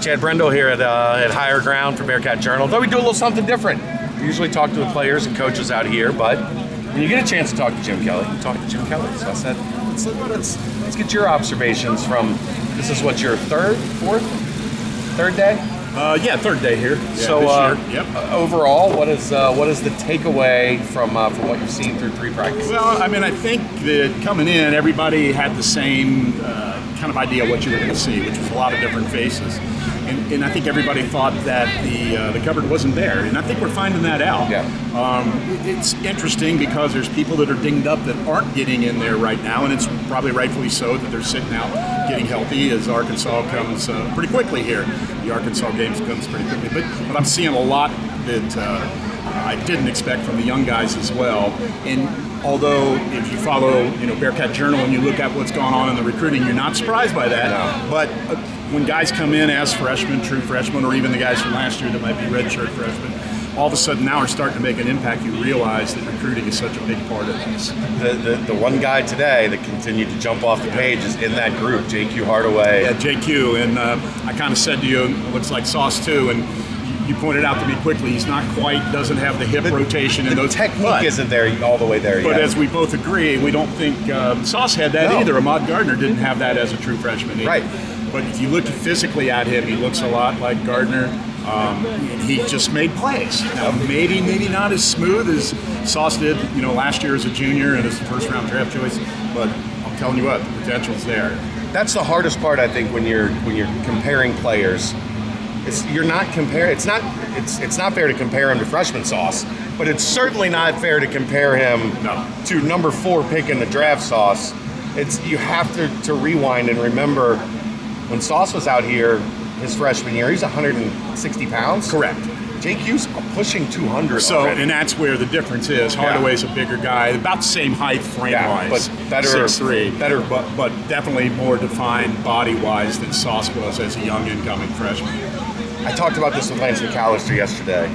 Chad Brendel here at Higher Ground for Bearcat Journal. Thought we'd do a little something different. We usually talk to the players and coaches out here, but when you get a chance to talk to Jim Kelly, you talk to Jim Kelly. So I said, let's get your observations from, this is what, your third day? Yeah, third day here. Yeah, so overall, what is the takeaway from what you've seen through 3 practices? Well, I mean, I think that coming in, everybody had the same kind of idea what you were going to see, which was a lot of different faces. And I think everybody thought that the cupboard wasn't there, and I think we're finding that out. Yeah. It's interesting because there's people that are dinged up that aren't getting in there right now, and it's probably rightfully so that they're sitting out getting healthy as Arkansas comes pretty quickly here. The Arkansas games comes pretty quickly, but I'm seeing a lot that I didn't expect from the young guys as well. And although if you follow, Bearcat Journal and you look at what's going on in the recruiting, you're not surprised by that. No. But when guys come in as freshmen, true freshmen, or even the guys from last year that might be redshirt freshmen, all of a sudden now are starting to make an impact. You realize that recruiting is such a big part of this. The one guy today that continued to jump off the page is in that group, JQ Hardaway. Yeah, JQ, and I kind of said to you, looks like Sauce too, and you pointed out to me quickly, he's not quite, doesn't have the hip rotation and those technique isn't there all the way there yet. But as we both agree, we don't think Sauce had that either. Ahmad Gardner didn't have that as a true freshman either. Right. But if you look physically at him, he looks a lot like Gardner. He just made plays. Now, maybe not as smooth as Sauce did, last year as a junior and as the first-round draft choice. But I'm telling you what, the potential's there. That's the hardest part, I think, when you're comparing players. It's not fair to compare him to freshman Sauce, but it's certainly not fair to compare him to number 4 pick in the draft Sauce. You have to rewind and remember when Sauce was out here his freshman year, he's 160 pounds. Correct. JQ's pushing 200 already. And that's where the difference is. Hardaway's a bigger guy, about the same height frame-wise. But better, 6'3", better, but definitely more defined body-wise than Sauce was as a young incoming freshman. I talked about this with Lance McAllister yesterday.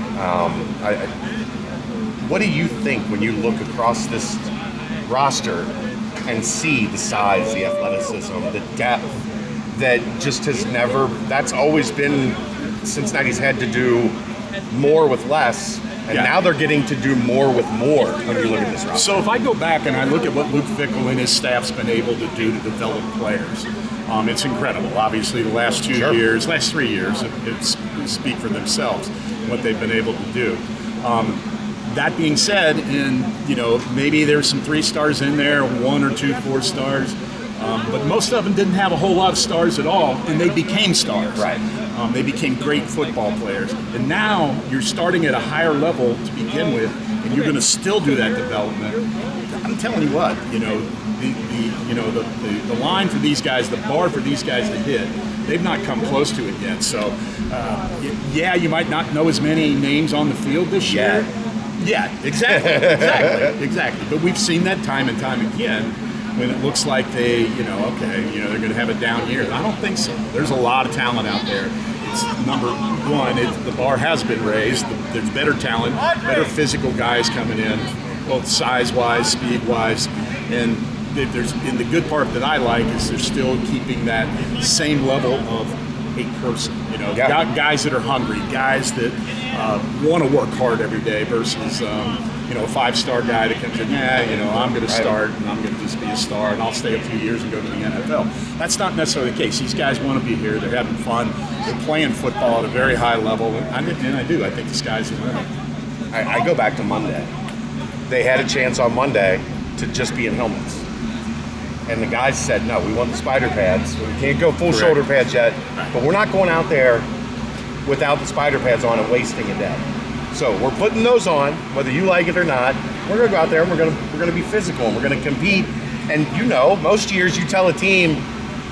What do you think when you look across this roster and see the size, the athleticism, the depth that just has never, that's always been, Cincinnati's had to do more with less, and now they're getting to do more with more when you look at this roster. So if I go back and I look at what Luke Fickell and his staff's been able to do to develop players, it's incredible. Obviously, the last 3 years, it speak for themselves, what they've been able to do. That being said, maybe there's some 3 stars in there, 1 or 2 4 stars, but most of them didn't have a whole lot of stars at all, and they became stars. Right. They became great football players, and now you're starting at a higher level to begin with, and you're going to still do that development. I'm telling you what, the line for these guys, the bar for these guys to hit, they've not come close to it yet. So, you might not know as many names on the field this year. Yeah, exactly. But we've seen that time and time again when it looks like they're going to have a down year. I don't think so. There's a lot of talent out there. It's number one, the bar has been raised. There's better talent, better physical guys coming in, both size-wise, speed-wise, and the good part that I like is they're still keeping that same level of a person. Guys that are hungry, guys that want to work hard every day versus a 5-star guy that comes in, I'm going to start and I'm going to just be a star and I'll stay a few years and go to the NFL. That's not necessarily the case. These guys want to be here. They're having fun. They're playing football at a very high level, and I do. I think the sky's the limit. I go back to Monday. They had a chance on Monday to just be in helmets. And the guys said, no, we want the spider pads. We can't go full shoulder pads yet, but we're not going out there without the spider pads on and wasting a day. So we're putting those on, whether you like it or not. We're going to go out there and we're going to be physical and we're going to compete. And most years you tell a team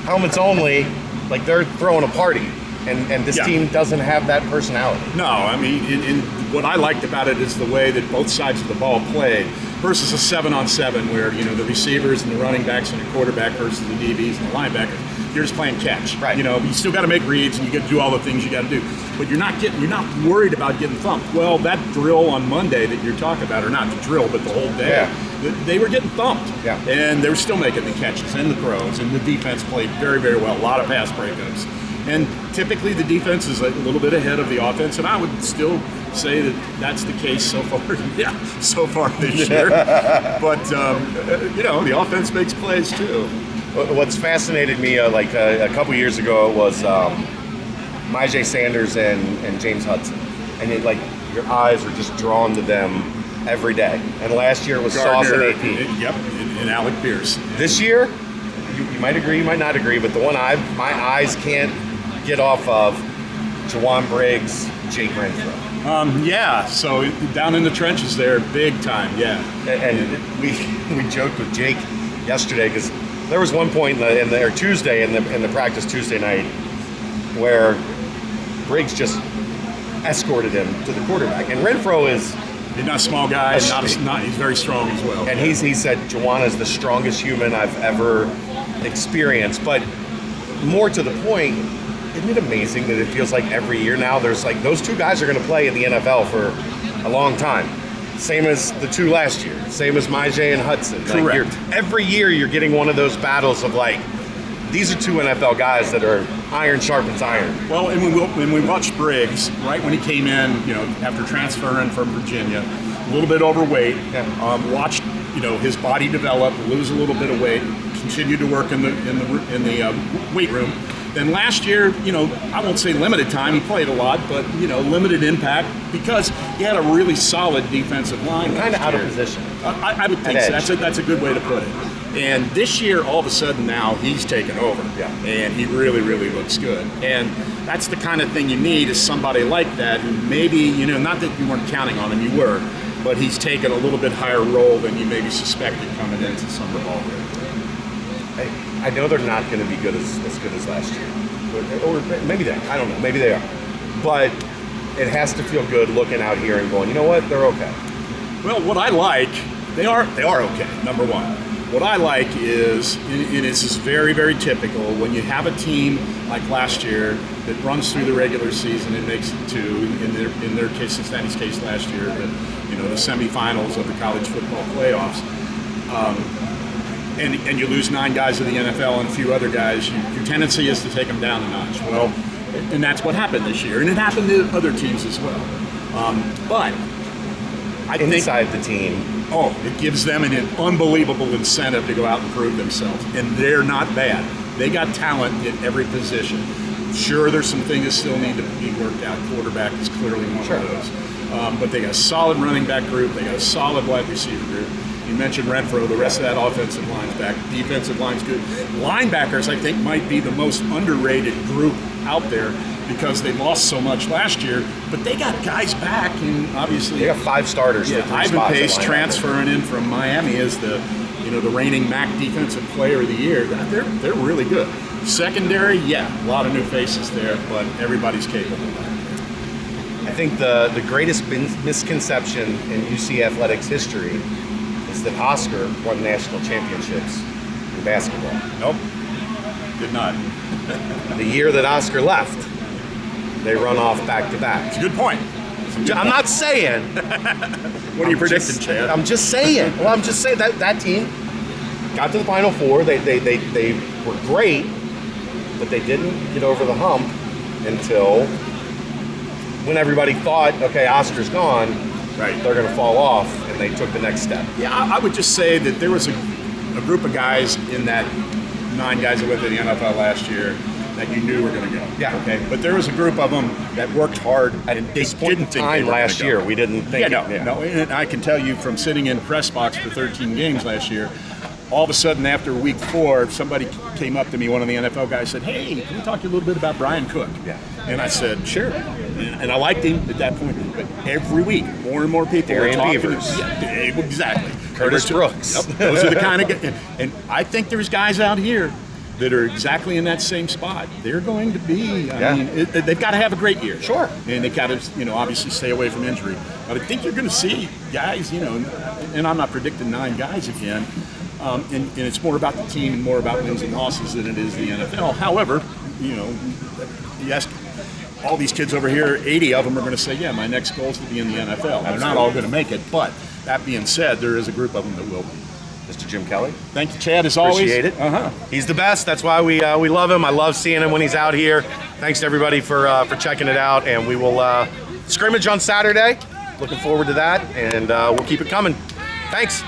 helmets only, like they're throwing a party. And this team doesn't have that personality. No, I mean, what I liked about it is the way that both sides of the ball played versus a 7-on-7 where, the receivers and the running backs and the quarterback versus the DBs and the linebackers, you're just playing catch. Right. You still got to make reads and you got to do all the things you got to do. But you're not worried about getting thumped. Well, that drill on Monday that you're talking about, or not the drill, but the whole day, they were getting thumped. Yeah. And they were still making the catches and the throws, and the defense played very, very well. A lot of pass breakups. And typically the defense is a little bit ahead of the offense, and I would still say that that's the case so far. Yeah, so far this year. But the offense makes plays too. What's fascinated me, a couple years ago, was Myjai Sanders and James Hudson, and your eyes are just drawn to them every day. And last year it was Gardner, Sauce and AP. Yep, and Alec Pierce. This year, you might agree, you might not agree, but the one my eyes can't get off of, Jowon, Briggs, Jake Renfro. So down in the trenches there, big time, yeah. And we joked with Jake yesterday because there was one point in the practice Tuesday night where Briggs just escorted him to the quarterback, and Renfro is. He's not a small guy. He's very strong as well. And he said Jowon is the strongest human I've ever experienced. But more to the point, isn't it amazing that it feels like every year now there's those two guys are going to play in the NFL for a long time. Same as the two last year. Same as Myjai and Hudson. Correct. Every year you're getting one of those battles of these are two NFL guys that are iron sharpens iron. Well, and when we watched Briggs, right when he came in, after transferring from Virginia, a little bit overweight, watched, his body develop, lose a little bit of weight, continued to work in the weight room. Then last year, I won't say limited time, he played a lot, but, limited impact because he had a really solid defensive line. Kind of out of position. I would think so. That's a good way to put it. And this year, all of a sudden now, he's taken over. Yeah. And he really, really looks good. And that's the kind of thing you need is somebody like that who maybe, not that you weren't counting on him, you were, but he's taken a little bit higher role than you maybe suspected coming into summer ball. I know they're not going to be as good as last year. Or maybe they are. I don't know. Maybe they are. But it has to feel good looking out here and going, you know what? They're okay. Well, what I like, they are okay, number one. What I like is, and this is very, very typical, when you have a team like last year that runs through the regular season and makes it to, in their case, Cincinnati's case last year, the semifinals of the college football playoffs, and you lose 9 guys of the NFL and a few other guys, your tendency is to take them down a notch. Well, and that's what happened this year, and it happened to other teams as well. But I think inside the team. Oh, it gives them an unbelievable incentive to go out and prove themselves. And they're not bad. They got talent in every position. Sure, there's some things that still need to be worked out. Quarterback is clearly one of those. But they got a solid running back group. They got a solid wide receiver group. You mentioned Renfro. The rest of that offensive line's back. Defensive line's good. Linebackers, I think, might be the most underrated group out there because they lost so much last year, but they got guys back, and obviously they got 5 starters. Yeah, Ivan Pace transferring in from Miami as the reigning MAC defensive player of the year. They're really good. Secondary, a lot of new faces there, but everybody's capable. I think the greatest misconception in UC athletics history is that Oscar won national championships in basketball. Nope, did not. The year that Oscar left, they run off back-to-back. It's a good point. I'm not saying. What are you predicting, Chad? I'm just saying. Well, I'm just saying that team got to the Final Four. They were great, but they didn't get over the hump until when everybody thought, okay, Oscar's gone, right? They're going to fall off, and they took the next step. Yeah, I would just say that there was a group of guys in that 9 guys that went to the NFL last year that you knew were going to go. Yeah. Okay. But there was a group of them that worked hard at this point in time last year. We didn't think. No. And I can tell you from sitting in press box for 13 games last year, all of a sudden after week 4, somebody came up to me, one of the NFL guys said, "Hey, can we talk to you a little bit about Bryan Cook?" Yeah. And I said, "Sure." And I liked him at that point. But every week, more and more people Darrian were talking. Beavers. Yeah, exactly. Curtis Brooks. Yep, those are the kind of guys. And I think there's guys out here that are exactly in that same spot. They're going to be, I mean, they've got to have a great year. Sure. And they've got to, obviously stay away from injury. But I think you're going to see guys, and I'm not predicting 9 guys again, and it's more about the team and more about wins and losses than it is the NFL. However, you ask all these kids over here, 80 of them are going to say, yeah, my next goal is to be in the NFL. They're not all going to make it, but that being said, there is a group of them that will be. Mr. Jim Kelly. Thank you, Chad, as always. Appreciate it. He's the best. That's why we love him. I love seeing him when he's out here. Thanks to everybody for checking it out, and we will scrimmage on Saturday. Looking forward to that, and we'll keep it coming. Thanks.